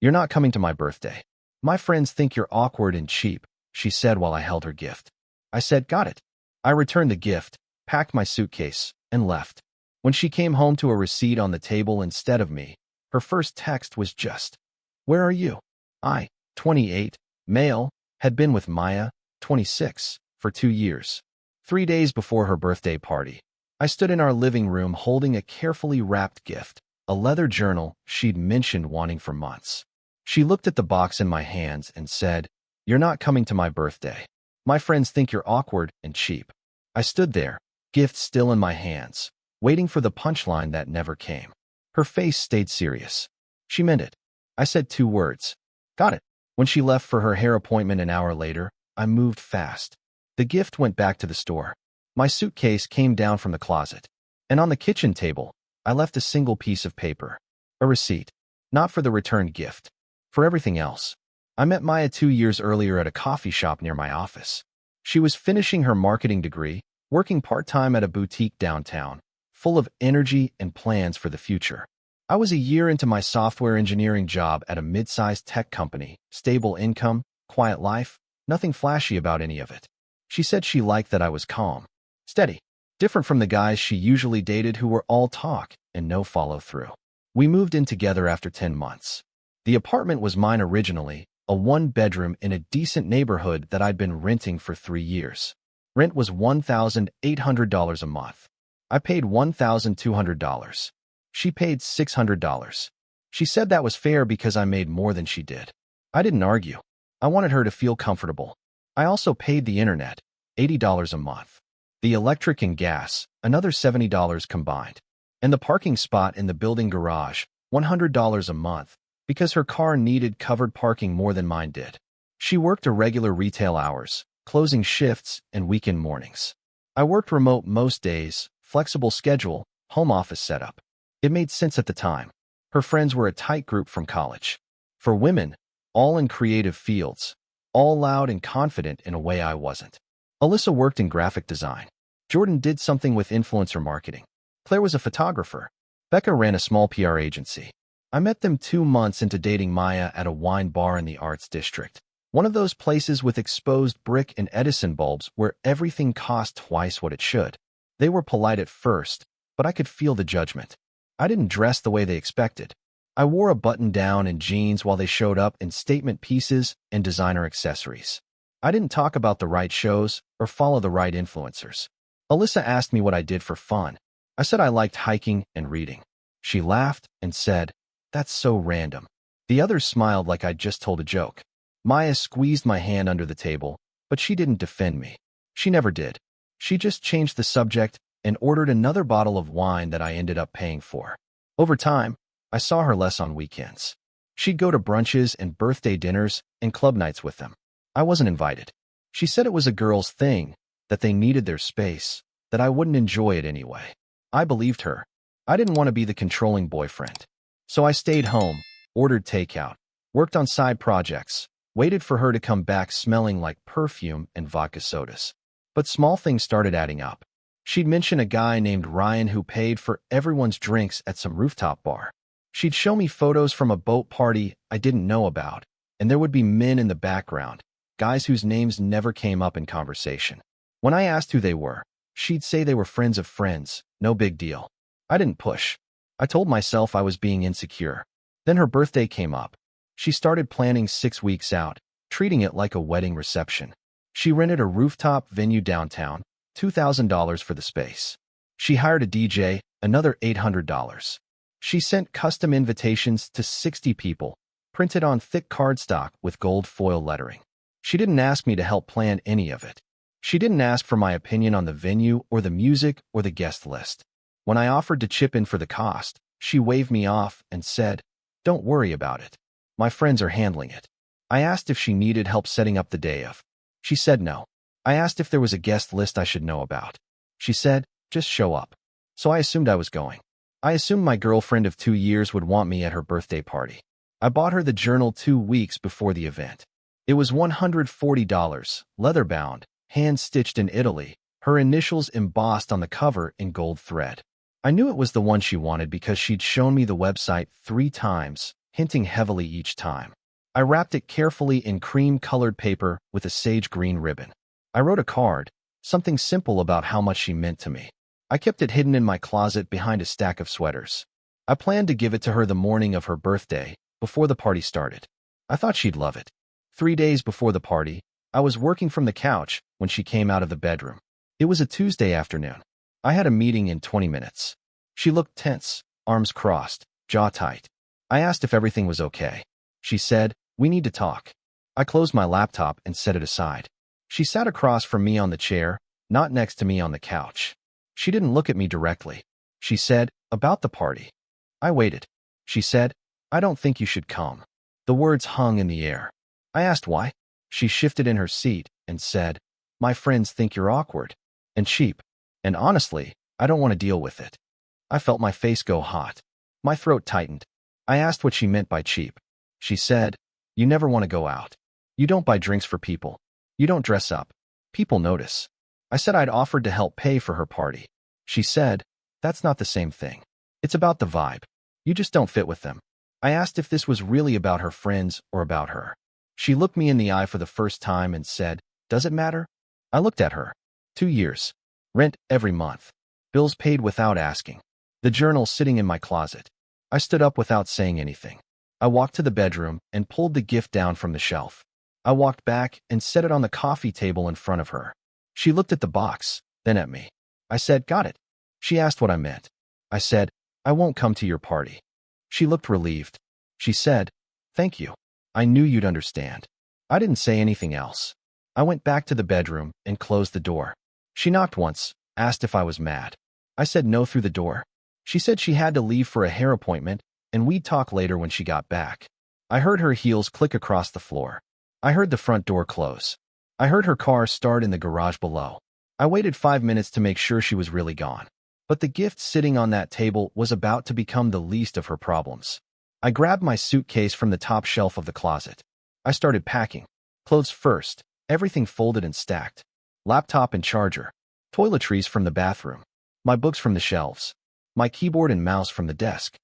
"You're not coming to my birthday. My friends think you're awkward and cheap," she said while I held her gift. I said, "Got it." I returned the gift, packed my suitcase, and left. When she came home to a receipt on the table instead of me, her first text was just, "Where are you?" I, 28, male, had been with Maya, 26, for 2 years. 3 days before her birthday party, I stood in our living room holding a carefully wrapped gift, a leather journal she'd mentioned wanting for months. She looked at the box in my hands and said, "You're not coming to my birthday. My friends think you're awkward and cheap." I stood there, gift still in my hands, waiting for the punchline that never came. Her face stayed serious. She meant it. I said 2 words. "Got it." When she left for her hair appointment an hour later, I moved fast. The gift went back to the store. My suitcase came down from the closet. And on the kitchen table, I left a single piece of paper. A receipt. Not for the returned gift. For everything else. I met Maya 2 years earlier at a coffee shop near my office. She was finishing her marketing degree, working part-time at a boutique downtown, full of energy and plans for the future. I was a year into my software engineering job at a mid-sized tech company, stable income, quiet life, nothing flashy about any of it. She said she liked that I was calm, steady, different from the guys she usually dated who were all talk and no follow-through. We moved in together after 10 months. The apartment was mine originally, a 1-bedroom in a decent neighborhood that I'd been renting for 3 years. Rent was $1,800 a month. I paid $1,200. She paid $600. She said that was fair because I made more than she did. I didn't argue. I wanted her to feel comfortable. I also paid the internet, $80 a month. The electric and gas, another $70 combined. And the parking spot in the building garage, $100 a month, because her car needed covered parking more than mine did. She worked irregular retail hours, closing shifts, and weekend mornings. I worked remote most days, flexible schedule, home office setup. It made sense at the time. Her friends were a tight group from college. For women, all in creative fields, all loud and confident in a way I wasn't. Alyssa worked in graphic design. Jordan did something with influencer marketing. Claire was a photographer. Becca ran a small PR agency. I met them 2 months into dating Maya at a wine bar in the Arts District. One of those places with exposed brick and Edison bulbs where everything cost twice what it should. They were polite at first, but I could feel the judgment. I didn't dress the way they expected. I wore a button-down and jeans while they showed up in statement pieces and designer accessories. I didn't talk about the right shows or follow the right influencers. Alyssa asked me what I did for fun. I said I liked hiking and reading. She laughed and said, "That's so random." The others smiled like I'd just told a joke. Maya squeezed my hand under the table, but she didn't defend me. She never did. She just changed the subject and ordered another bottle of wine that I ended up paying for. Over time, I saw her less on weekends. She'd go to brunches and birthday dinners and club nights with them. I wasn't invited. She said it was a girl's thing, that they needed their space, that I wouldn't enjoy it anyway. I believed her. I didn't want to be the controlling boyfriend. So I stayed home, ordered takeout, worked on side projects, waited for her to come back smelling like perfume and vodka sodas. But small things started adding up. She'd mention a guy named Ryan who paid for everyone's drinks at some rooftop bar. She'd show me photos from a boat party I didn't know about, and there would be men in the background, guys whose names never came up in conversation. When I asked who they were, she'd say they were friends of friends, no big deal. I didn't push. I told myself I was being insecure. Then her birthday came up. She started planning 6 weeks out, treating it like a wedding reception. She rented a rooftop venue downtown, $2,000 for the space. She hired a DJ, another $800. She sent custom invitations to 60 people, printed on thick cardstock with gold foil lettering. She didn't ask me to help plan any of it. She didn't ask for my opinion on the venue or the music or the guest list. When I offered to chip in for the cost, she waved me off and said, "Don't worry about it. My friends are handling it." I asked if she needed help setting up the day of. She said no. I asked if there was a guest list I should know about. She said, "Just show up." So I assumed I was going. I assumed my girlfriend of 2 years would want me at her birthday party. I bought her the journal 2 weeks before the event. It was $140, leather-bound, hand-stitched in Italy, her initials embossed on the cover in gold thread. I knew it was the one she wanted because she'd shown me the website 3 times, hinting heavily each time. I wrapped it carefully in cream-colored paper with a sage green ribbon. I wrote a card, something simple about how much she meant to me. I kept it hidden in my closet behind a stack of sweaters. I planned to give it to her the morning of her birthday, before the party started. I thought she'd love it. 3 days before the party, I was working from the couch when she came out of the bedroom. It was a Tuesday afternoon. I had a meeting in 20 minutes. She looked tense, arms crossed, jaw tight. I asked if everything was okay. She said, "We need to talk." I closed my laptop and set it aside. She sat across from me on the chair, not next to me on the couch. She didn't look at me directly. She said, "About the party." I waited. She said, "I don't think you should come." The words hung in the air. I asked why. She shifted in her seat and said, "My friends think you're awkward and cheap, and honestly, I don't want to deal with it." I felt my face go hot. My throat tightened. I asked what she meant by cheap. She said, "You never want to go out. You don't buy drinks for people. You don't dress up. People notice." I said I'd offered to help pay for her party. She said, "That's not the same thing. It's about the vibe. You just don't fit with them." I asked if this was really about her friends or about her. She looked me in the eye for the first time and said, "Does it matter?" I looked at her. 2 years. Rent every month. Bills paid without asking. The journal sitting in my closet. I stood up without saying anything. I walked to the bedroom and pulled the gift down from the shelf. I walked back and set it on the coffee table in front of her. She looked at the box, then at me. I said, "Got it." She asked what I meant. I said, "I won't come to your party." She looked relieved. She said, "Thank you. I knew you'd understand." I didn't say anything else. I went back to the bedroom and closed the door. She knocked once, asked if I was mad. I said no through the door. She said she had to leave for a hair appointment, and we'd talk later when she got back. I heard her heels click across the floor. I heard the front door close. I heard her car start in the garage below. I waited 5 minutes to make sure she was really gone. But the gift sitting on that table was about to become the least of her problems. I grabbed my suitcase from the top shelf of the closet. I started packing. Clothes first, everything folded and stacked. Laptop and charger. Toiletries from the bathroom. My books from the shelves. My keyboard and mouse from the desk.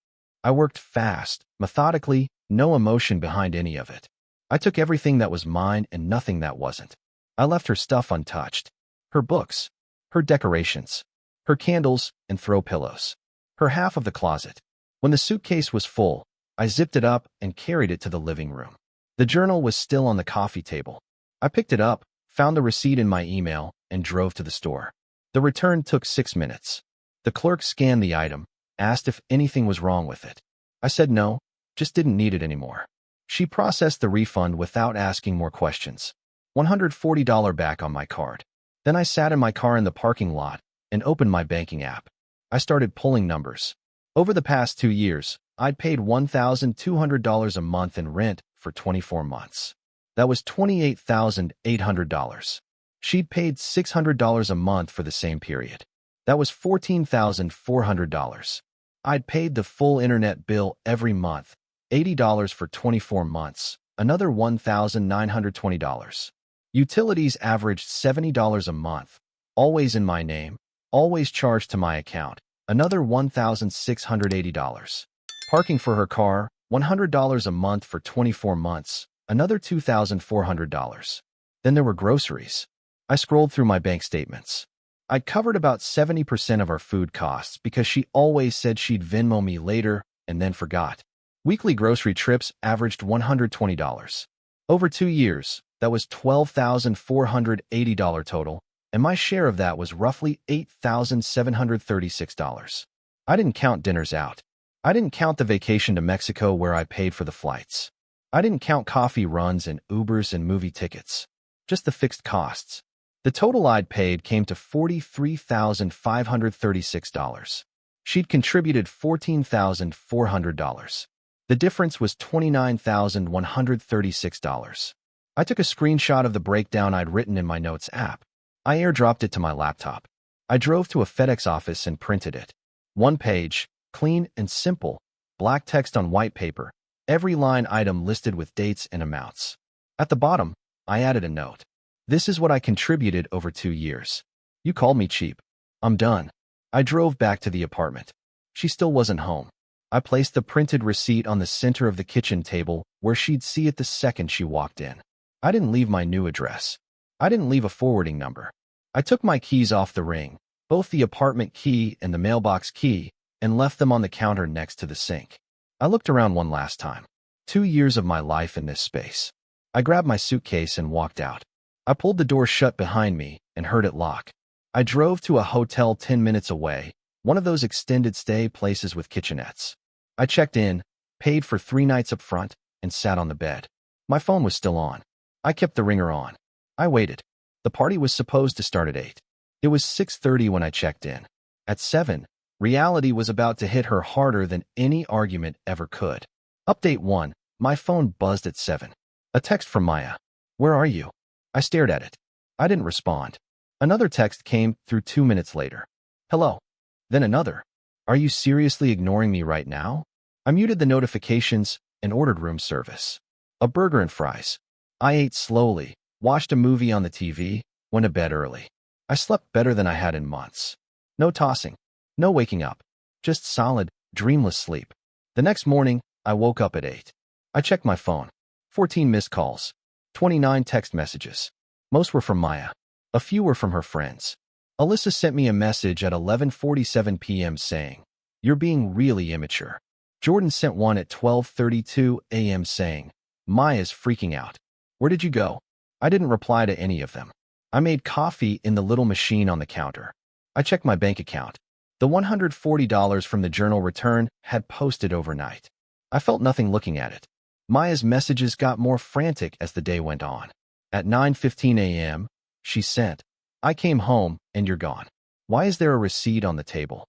I worked fast, methodically, no emotion behind any of it. I took everything that was mine and nothing that wasn't. I left her stuff untouched. Her books. Her decorations. Her candles and throw pillows. Her half of the closet. When the suitcase was full, I zipped it up and carried it to the living room. The journal was still on the coffee table. I picked it up, found the receipt in my email, and drove to the store. The return took 6 minutes. The clerk scanned the item, asked if anything was wrong with it. I said no, just didn't need it anymore. She processed the refund without asking more questions. $140 back on my card. Then I sat in my car in the parking lot and opened my banking app. I started pulling numbers. Over the past 2 years, I'd paid $1,200 a month in rent for 24 months. That was $28,800. She'd paid $600 a month for the same period. That was $14,400. I'd paid the full internet bill every month, $80 for 24 months, another $1,920. Utilities averaged $70 a month, always in my name, always charged to my account, another $1,680. Parking for her car, $100 a month for 24 months, another $2,400. Then there were groceries. I scrolled through my bank statements. I'd covered about 70% of our food costs because she always said she'd Venmo me later and then forgot. Weekly grocery trips averaged $120. Over 2 years, that was $12,480 total, and my share of that was roughly $8,736. I didn't count dinners out. I didn't count the vacation to Mexico where I paid for the flights. I didn't count coffee runs and Ubers and movie tickets. Just the fixed costs. The total I'd paid came to $43,536. She'd contributed $14,400. The difference was $29,136. I took a screenshot of the breakdown I'd written in my notes app. I airdropped it to my laptop. I drove to a FedEx office and printed it. 1 page, clean and simple, black text on white paper, every line item listed with dates and amounts. At the bottom, I added a note. This is what I contributed over 2 years. You called me cheap. I'm done. I drove back to the apartment. She still wasn't home. I placed the printed receipt on the center of the kitchen table where she'd see it the second she walked in. I didn't leave my new address. I didn't leave a forwarding number. I took my keys off the ring, both the apartment key and the mailbox key, and left them on the counter next to the sink. I looked around one last time. 2 years of my life in this space. I grabbed my suitcase and walked out. I pulled the door shut behind me and heard it lock. I drove to a hotel 10 minutes away, one of those extended stay places with kitchenettes. I checked in, paid for 3 nights up front, and sat on the bed. My phone was still on. I kept the ringer on. I waited. The party was supposed to start at 8. It was 6:30 when I checked in. At 7, reality was about to hit her harder than any argument ever could. Update 1. My phone buzzed at 7. A text from Maya. Where are you? I stared at it. I didn't respond. Another text came through 2 minutes later. Hello. Then another. Are you seriously ignoring me right now? I muted the notifications and ordered room service. A burger and fries. I ate slowly, watched a movie on the TV, went to bed early. I slept better than I had in months. No tossing. No waking up. Just solid, dreamless sleep. The next morning, I woke up at 8. I checked my phone. 14 missed calls. 29 text messages. Most were from Maya. A few were from her friends. Alyssa sent me a message at 11:47 p.m. saying, "You're being really immature." Jordan sent one at 12:32 a.m. saying, "Maya's freaking out. Where did you go?" I didn't reply to any of them. I made coffee in the little machine on the counter. I checked my bank account. The $140 from the journal return had posted overnight. I felt nothing looking at it. Maya's messages got more frantic as the day went on. At 9:15 a.m., she sent, "I came home and you're gone. Why is there a receipt on the table?"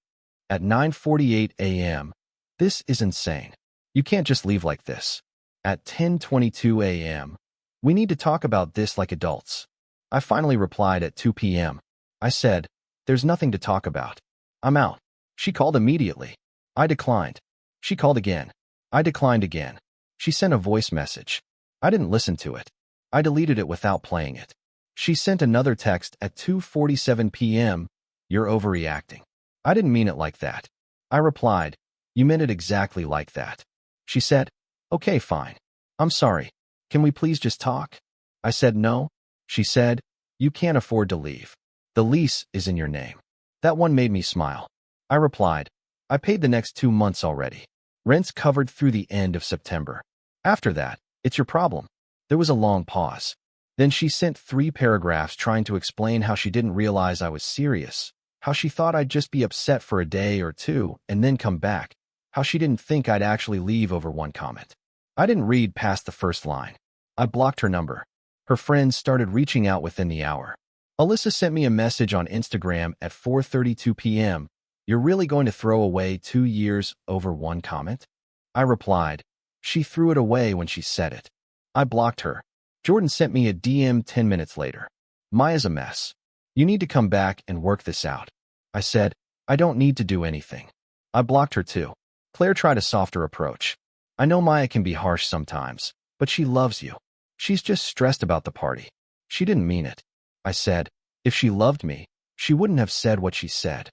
At 9:48 a.m., "This is insane. You can't just leave like this." At 10:22 a.m., "We need to talk about this like adults." I finally replied at 2 p.m. I said, "There's nothing to talk about. I'm out." She called immediately. I declined. She called again. I declined again. She sent a voice message. I didn't listen to it. I deleted it without playing it. She sent another text at 2:47 p.m. "You're overreacting." I didn't mean it like that. I replied, "You meant it exactly like that." She said, "Okay, fine. I'm sorry. Can we please just talk?" I said no. She said, "You can't afford to leave. The lease is in your name." That one made me smile. I replied, "I paid the next 2 months already. Rent's covered through the end of September. After that, it's your problem." There was a long pause. Then she sent 3 paragraphs trying to explain how she didn't realize I was serious, how she thought I'd just be upset for a day or two and then come back, how she didn't think I'd actually leave over one comment. I didn't read past the first line. I blocked her number. Her friends started reaching out within the hour. Alyssa sent me a message on Instagram at 4:32 p.m. "You're really going to throw away 2 years over one comment?" I replied. She threw it away when she said it. I blocked her. Jordan sent me a DM 10 minutes later. "Maya's a mess. You need to come back and work this out." I said, "I don't need to do anything." I blocked her too. Claire tried a softer approach. "I know Maya can be harsh sometimes, but she loves you. She's just stressed about the party. She didn't mean it." I said, "If she loved me, she wouldn't have said what she said."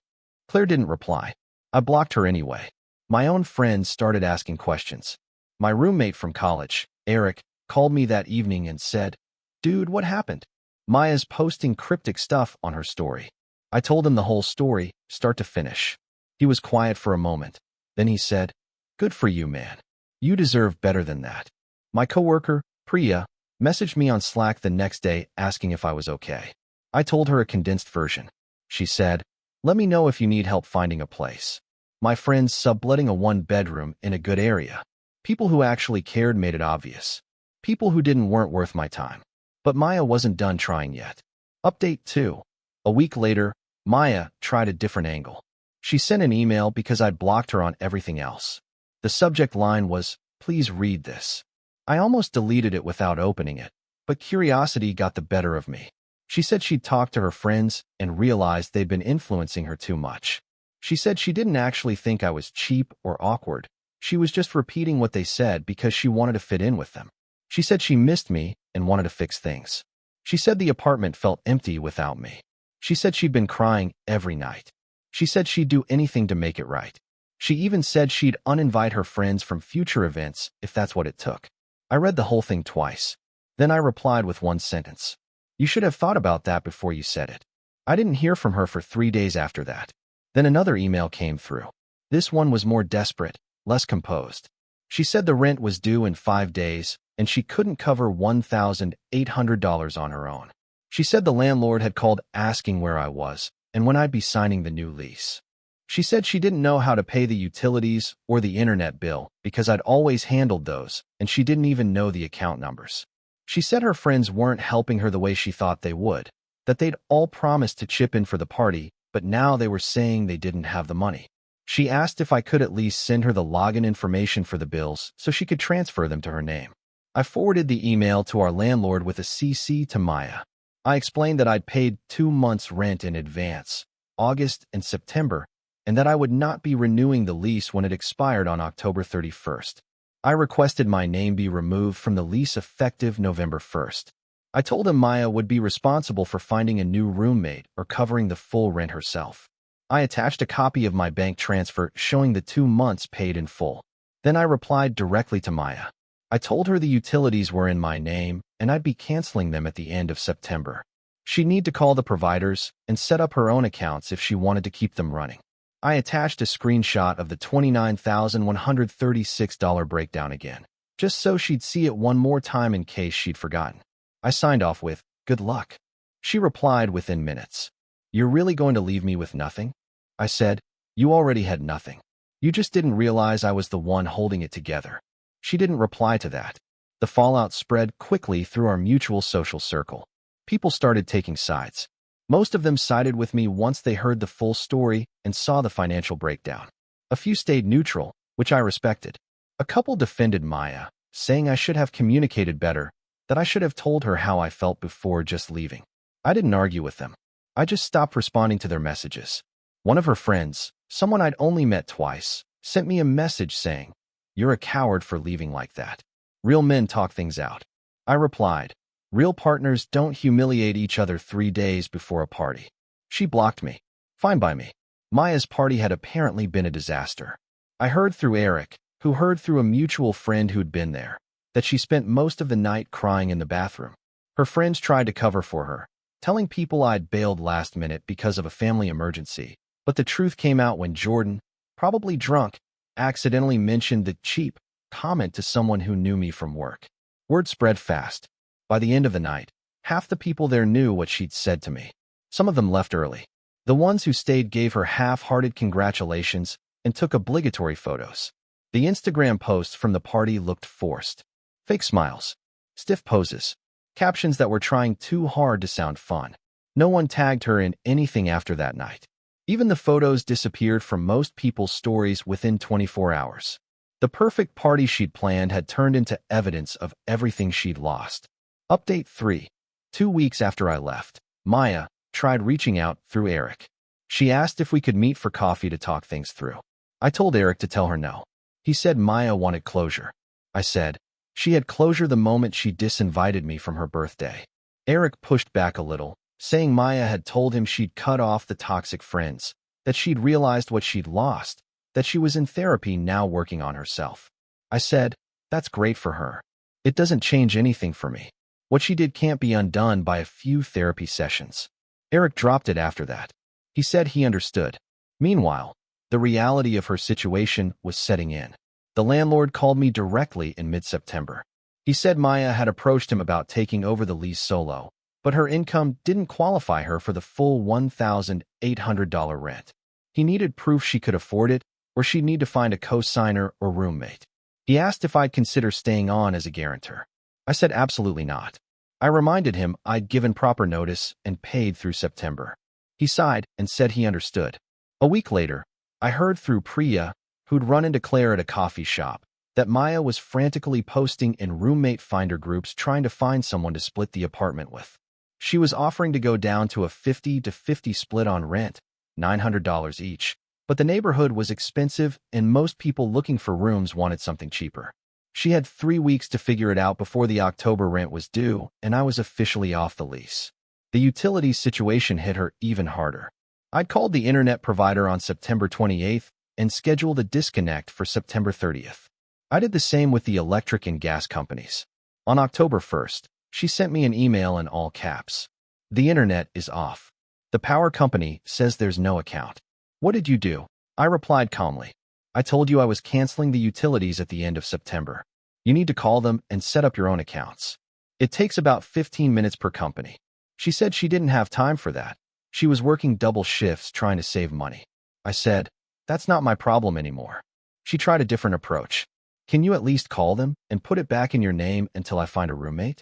Claire didn't reply. I blocked her anyway. My own friends started asking questions. My roommate from college, Eric, called me that evening and said, "Dude, what happened? Maya's posting cryptic stuff on her story." I told him the whole story, start to finish. He was quiet for a moment. Then he said, "Good for you, man. You deserve better than that." My coworker, Priya, messaged me on Slack the next day asking if I was okay. I told her a condensed version. She said, "Let me know if you need help finding a place." My friends subletting a 1-bedroom in a good area. People who actually cared made it obvious. People who didn't weren't worth my time. But Maya wasn't done trying yet. Update 2. A week later, Maya tried a different angle. She sent an email because I'd blocked her on everything else. The subject line was, "Please read this." I almost deleted it without opening it, but curiosity got the better of me. She said she'd talked to her friends and realized they'd been influencing her too much. She said she didn't actually think I was cheap or awkward. She was just repeating what they said because she wanted to fit in with them. She said she missed me and wanted to fix things. She said the apartment felt empty without me. She said she'd been crying every night. She said she'd do anything to make it right. She even said she'd uninvite her friends from future events if that's what it took. I read the whole thing twice. Then I replied with one sentence. You should have thought about that before you said it. I didn't hear from her for 3 days after that. Then another email came through. This one was more desperate, less composed. She said the rent was due in 5 days, and she couldn't cover $1,800 on her own. She said the landlord had called asking where I was and when I'd be signing the new lease. She said she didn't know how to pay the utilities or the internet bill because I'd always handled those, and she didn't even know the account numbers. She said her friends weren't helping her the way she thought they would, that they'd all promised to chip in for the party, but now they were saying they didn't have the money. She asked if I could at least send her the login information for the bills so she could transfer them to her name. I forwarded the email to our landlord with a CC to Maya. I explained that I'd paid 2 months' rent in advance, August and September, and that I would not be renewing the lease when it expired on October 31st. I requested my name be removed from the lease effective November 1st. I told him Maya would be responsible for finding a new roommate or covering the full rent herself. I attached a copy of my bank transfer showing the 2 months paid in full. Then I replied directly to Maya. I told her the utilities were in my name and I'd be canceling them at the end of September. She'd need to call the providers and set up her own accounts if she wanted to keep them running. I attached a screenshot of the $29,136 breakdown again, just so she'd see it one more time in case she'd forgotten. I signed off with, "Good luck." She replied within minutes. "You're really going to leave me with nothing?" I said, "You already had nothing. You just didn't realize I was the one holding it together." She didn't reply to that. The fallout spread quickly through our mutual social circle. People started taking sides. Most of them sided with me once they heard the full story and saw the financial breakdown. A few stayed neutral, which I respected. A couple defended Maya, saying I should have communicated better, that I should have told her how I felt before just leaving. I didn't argue with them. I just stopped responding to their messages. One of her friends, someone I'd only met twice, sent me a message saying, "You're a coward for leaving like that. Real men talk things out." I replied, "Real partners don't humiliate each other 3 days before a party." She blocked me. Fine by me. Maya's party had apparently been a disaster. I heard through Eric, who heard through a mutual friend who'd been there, that she spent most of the night crying in the bathroom. Her friends tried to cover for her, telling people I'd bailed last minute because of a family emergency. But the truth came out when Jordan, probably drunk, accidentally mentioned the cheap comment to someone who knew me from work. Word spread fast. By the end of the night, half the people there knew what she'd said to me. Some of them left early. The ones who stayed gave her half-hearted congratulations and took obligatory photos. The Instagram posts from the party looked forced. Fake smiles, stiff poses, captions that were trying too hard to sound fun. No one tagged her in anything after that night. Even the photos disappeared from most people's stories within 24 hours. The perfect party she'd planned had turned into evidence of everything she'd lost. Update 3. 2 weeks after I left, Maya tried reaching out through Eric. She asked if we could meet for coffee to talk things through. I told Eric to tell her no. He said Maya wanted closure. I said, she had closure the moment she disinvited me from her birthday. Eric pushed back a little, saying Maya had told him she'd cut off the toxic friends, that she'd realized what she'd lost, that she was in therapy now working on herself. I said, that's great for her. It doesn't change anything for me. What she did can't be undone by a few therapy sessions. Eric dropped it after that. He said he understood. Meanwhile, the reality of her situation was setting in. The landlord called me directly in mid-September. He said Maya had approached him about taking over the lease solo, but her income didn't qualify her for the full $1,800 rent. He needed proof she could afford it, or she'd need to find a co-signer or roommate. He asked if I'd consider staying on as a guarantor. I said absolutely not. I reminded him I'd given proper notice and paid through September. He sighed and said he understood. A week later, I heard through Priya, who'd run into Claire at a coffee shop, that Maya was frantically posting in roommate finder groups trying to find someone to split the apartment with. She was offering to go down to a 50-50 split on rent, $900 each, but the neighborhood was expensive and most people looking for rooms wanted something cheaper. She had 3 weeks to figure it out before the October rent was due, and I was officially off the lease. The utilities situation hit her even harder. I'd called the internet provider on September 28th, and scheduled a disconnect for September 30th. I did the same with the electric and gas companies. On October 1st, she sent me an email in all caps. The internet is off. The power company says there's no account. What did you do? I replied calmly. I told you I was canceling the utilities at the end of September. You need to call them and set up your own accounts. It takes about 15 minutes per company. She said she didn't have time for that. She was working double shifts trying to save money. I said, that's not my problem anymore. She tried a different approach. Can you at least call them and put it back in your name until I find a roommate?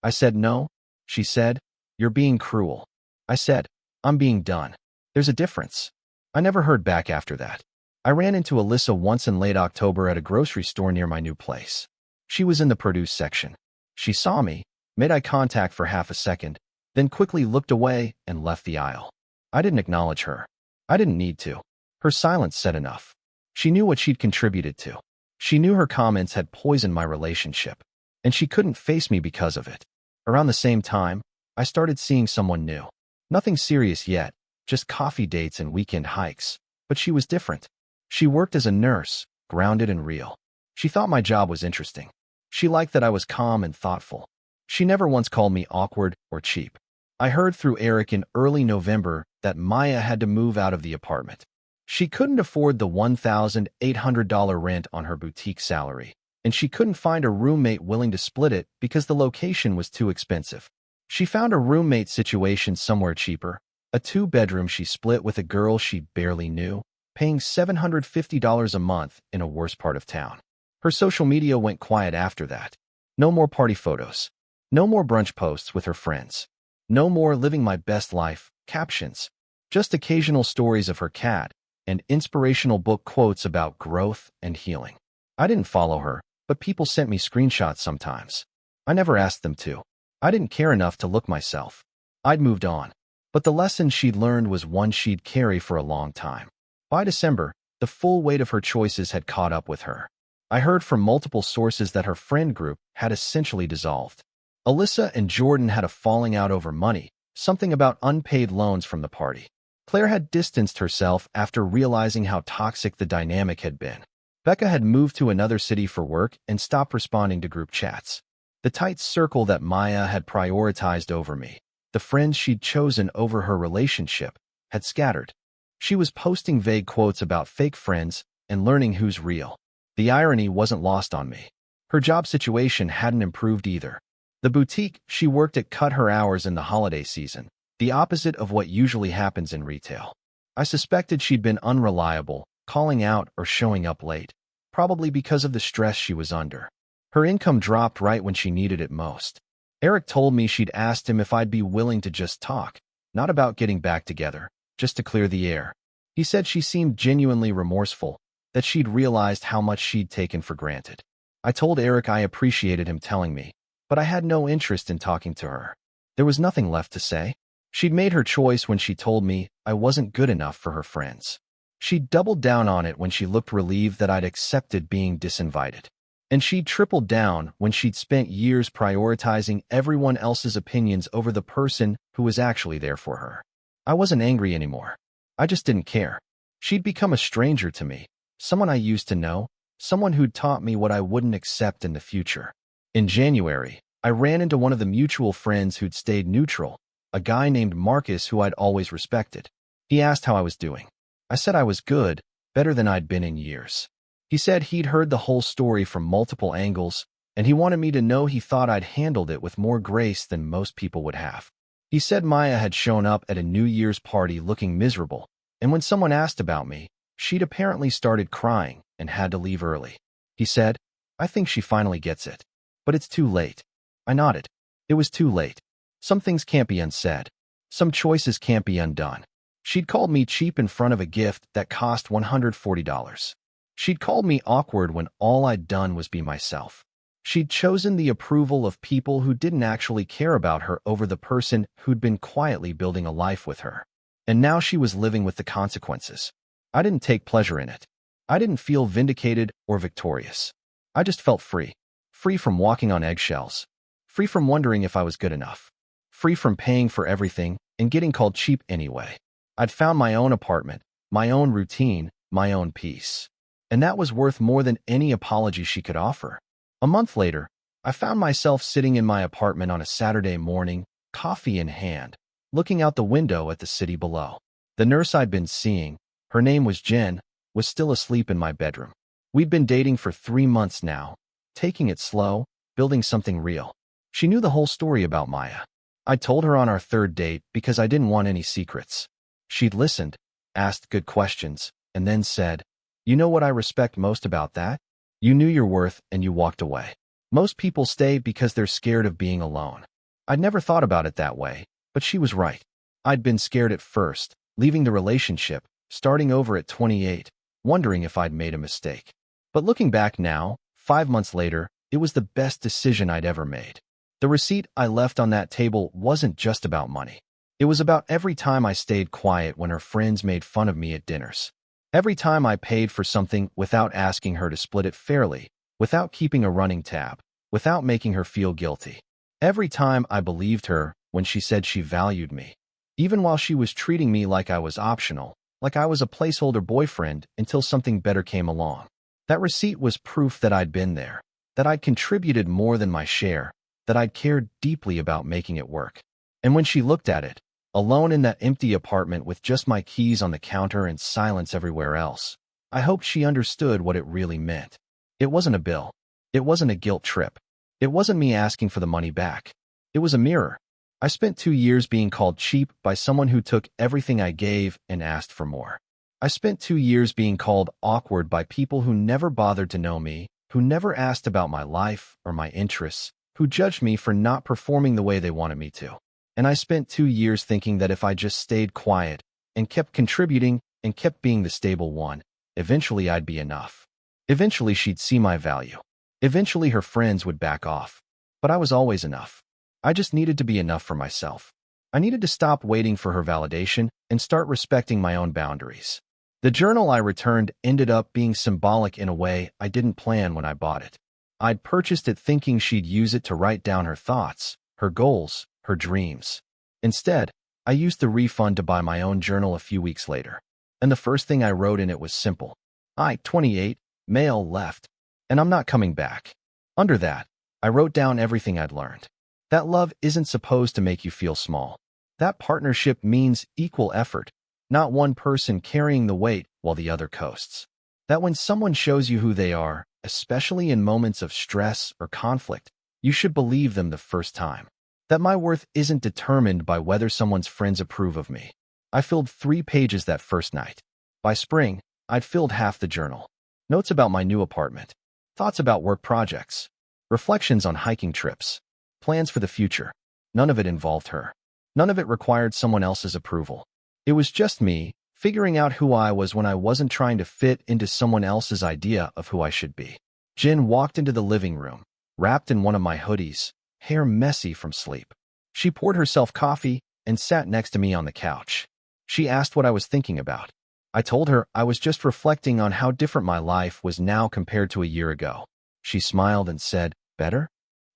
I said no. She said, you're being cruel. I said, I'm being done. There's a difference. I never heard back after that. I ran into Alyssa once in late October at a grocery store near my new place. She was in the produce section. She saw me, made eye contact for half a second, then quickly looked away and left the aisle. I didn't acknowledge her. I didn't need to. Her silence said enough. She knew what she'd contributed to. She knew her comments had poisoned my relationship, and she couldn't face me because of it. Around the same time, I started seeing someone new. Nothing serious yet, just coffee dates and weekend hikes, but she was different. She worked as a nurse, grounded and real. She thought my job was interesting. She liked that I was calm and thoughtful. She never once called me awkward or cheap. I heard through Eric in early November that Maya had to move out of the apartment. She couldn't afford the $1,800 rent on her boutique salary, and she couldn't find a roommate willing to split it because the location was too expensive. She found a roommate situation somewhere cheaper, a 2-bedroom she split with a girl she barely knew, paying $750 a month in a worse part of town. Her social media went quiet after that. No more party photos. No more brunch posts with her friends. No more living my best life captions. Just occasional stories of her cat and inspirational book quotes about growth and healing. I didn't follow her, but people sent me screenshots sometimes. I never asked them to. I didn't care enough to look myself. I'd moved on. But the lesson she'd learned was one she'd carry for a long time. By December, the full weight of her choices had caught up with her. I heard from multiple sources that her friend group had essentially dissolved. Alyssa and Jordan had a falling out over money, something about unpaid loans from the party. Claire had distanced herself after realizing how toxic the dynamic had been. Becca had moved to another city for work and stopped responding to group chats. The tight circle that Maya had prioritized over me, the friends she'd chosen over her relationship, had scattered. She was posting vague quotes about fake friends and learning who's real. The irony wasn't lost on me. Her job situation hadn't improved either. The boutique she worked at cut her hours in the holiday season, the opposite of what usually happens in retail. I suspected she'd been unreliable, calling out or showing up late, probably because of the stress she was under. Her income dropped right when she needed it most. Eric told me she'd asked him if I'd be willing to just talk, not about getting back together, just to clear the air. He said she seemed genuinely remorseful, that she'd realized how much she'd taken for granted. I told Eric I appreciated him telling me, but I had no interest in talking to her. There was nothing left to say. She'd made her choice when she told me I wasn't good enough for her friends. She'd doubled down on it when she looked relieved that I'd accepted being disinvited. And she'd tripled down when she'd spent years prioritizing everyone else's opinions over the person who was actually there for her. I wasn't angry anymore. I just didn't care. She'd become a stranger to me, someone I used to know, someone who'd taught me what I wouldn't accept in the future. In January, I ran into one of the mutual friends who'd stayed neutral, a guy named Marcus who I'd always respected. He asked how I was doing. I said I was good, better than I'd been in years. He said he'd heard the whole story from multiple angles, and he wanted me to know he thought I'd handled it with more grace than most people would have. He said Maya had shown up at a New Year's party looking miserable, and when someone asked about me, she'd apparently started crying and had to leave early. He said, I think she finally gets it. But it's too late. I nodded. It was too late. Some things can't be unsaid. Some choices can't be undone. She'd called me cheap in front of a gift that cost $140. She'd called me awkward when all I'd done was be myself. She'd chosen the approval of people who didn't actually care about her over the person who'd been quietly building a life with her. And now she was living with the consequences. I didn't take pleasure in it. I didn't feel vindicated or victorious. I just felt free. Free from walking on eggshells. Free from wondering if I was good enough. Free from paying for everything and getting called cheap anyway. I'd found my own apartment, my own routine, my own peace. And that was worth more than any apology she could offer. A month later, I found myself sitting in my apartment on a Saturday morning, coffee in hand, looking out the window at the city below. The nurse I'd been seeing, her name was Jen, was still asleep in my bedroom. We'd been dating for 3 months now, taking it slow, building something real. She knew the whole story about Maya. I told her on our 3rd date because I didn't want any secrets. She'd listened, asked good questions, and then said, "You know what I respect most about that? You knew your worth and you walked away. Most people stay because they're scared of being alone." I'd never thought about it that way, but she was right. I'd been scared at first, leaving the relationship, starting over at 28, wondering if I'd made a mistake. But looking back now, 5 months later, it was the best decision I'd ever made. The receipt I left on that table wasn't just about money. It was about every time I stayed quiet when her friends made fun of me at dinners. Every time I paid for something without asking her to split it fairly, without keeping a running tab, without making her feel guilty. Every time I believed her when she said she valued me, even while she was treating me like I was optional, like I was a placeholder boyfriend until something better came along. That receipt was proof that I'd been there, that I'd contributed more than my share, that I'd cared deeply about making it work. And when she looked at it, alone in that empty apartment with just my keys on the counter and silence everywhere else, I hoped she understood what it really meant. It wasn't a bill. It wasn't a guilt trip. It wasn't me asking for the money back. It was a mirror. I spent 2 years being called cheap by someone who took everything I gave and asked for more. I spent 2 years being called awkward by people who never bothered to know me, who never asked about my life or my interests, who judged me for not performing the way they wanted me to. And I spent 2 years thinking that if I just stayed quiet and kept contributing and kept being the stable one, eventually I'd be enough. Eventually she'd see my value. Eventually her friends would back off. But I was always enough. I just needed to be enough for myself. I needed to stop waiting for her validation and start respecting my own boundaries. The journal I returned ended up being symbolic in a way I didn't plan when I bought it. I'd purchased it thinking she'd use it to write down her thoughts, her goals, her dreams. Instead, I used the refund to buy my own journal a few weeks later. And the first thing I wrote in it was simple. I, 28, male, left, and I'm not coming back. Under that, I wrote down everything I'd learned. That love isn't supposed to make you feel small. That partnership means equal effort, not one person carrying the weight while the other coasts. That when someone shows you who they are, especially in moments of stress or conflict, you should believe them the first time. That my worth isn't determined by whether someone's friends approve of me. I filled 3 pages that first night. By spring, I'd filled half the journal. Notes about my new apartment. Thoughts about work projects. Reflections on hiking trips. Plans for the future. None of it involved her. None of it required someone else's approval. It was just me, figuring out who I was when I wasn't trying to fit into someone else's idea of who I should be. Jen walked into the living room, wrapped in one of my hoodies, hair messy from sleep. She poured herself coffee and sat next to me on the couch. She asked what I was thinking about. I told her I was just reflecting on how different my life was now compared to a year ago. She smiled and said, "Better?"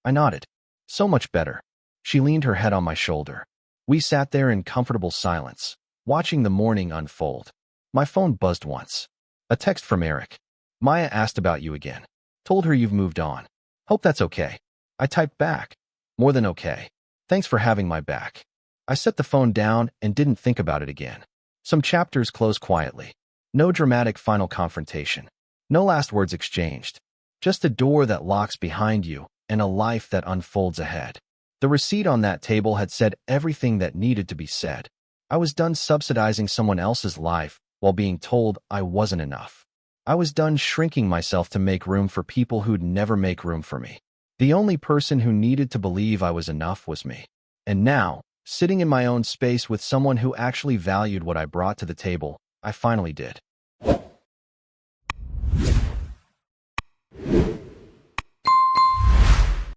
I nodded. "So much better." She leaned her head on my shoulder. We sat there in comfortable silence, watching the morning unfold. My phone buzzed once. A text from Eric. "Maya asked about you again. Told her you've moved on. Hope that's okay." I typed back. "More than okay. Thanks for having my back." I set the phone down and didn't think about it again. Some chapters closed quietly. No dramatic final confrontation. No last words exchanged. Just a door that locks behind you and a life that unfolds ahead. The receipt on that table had said everything that needed to be said. I was done subsidizing someone else's life while being told I wasn't enough. I was done shrinking myself to make room for people who'd never make room for me. The only person who needed to believe I was enough was me. And now, sitting in my own space with someone who actually valued what I brought to the table, I finally did.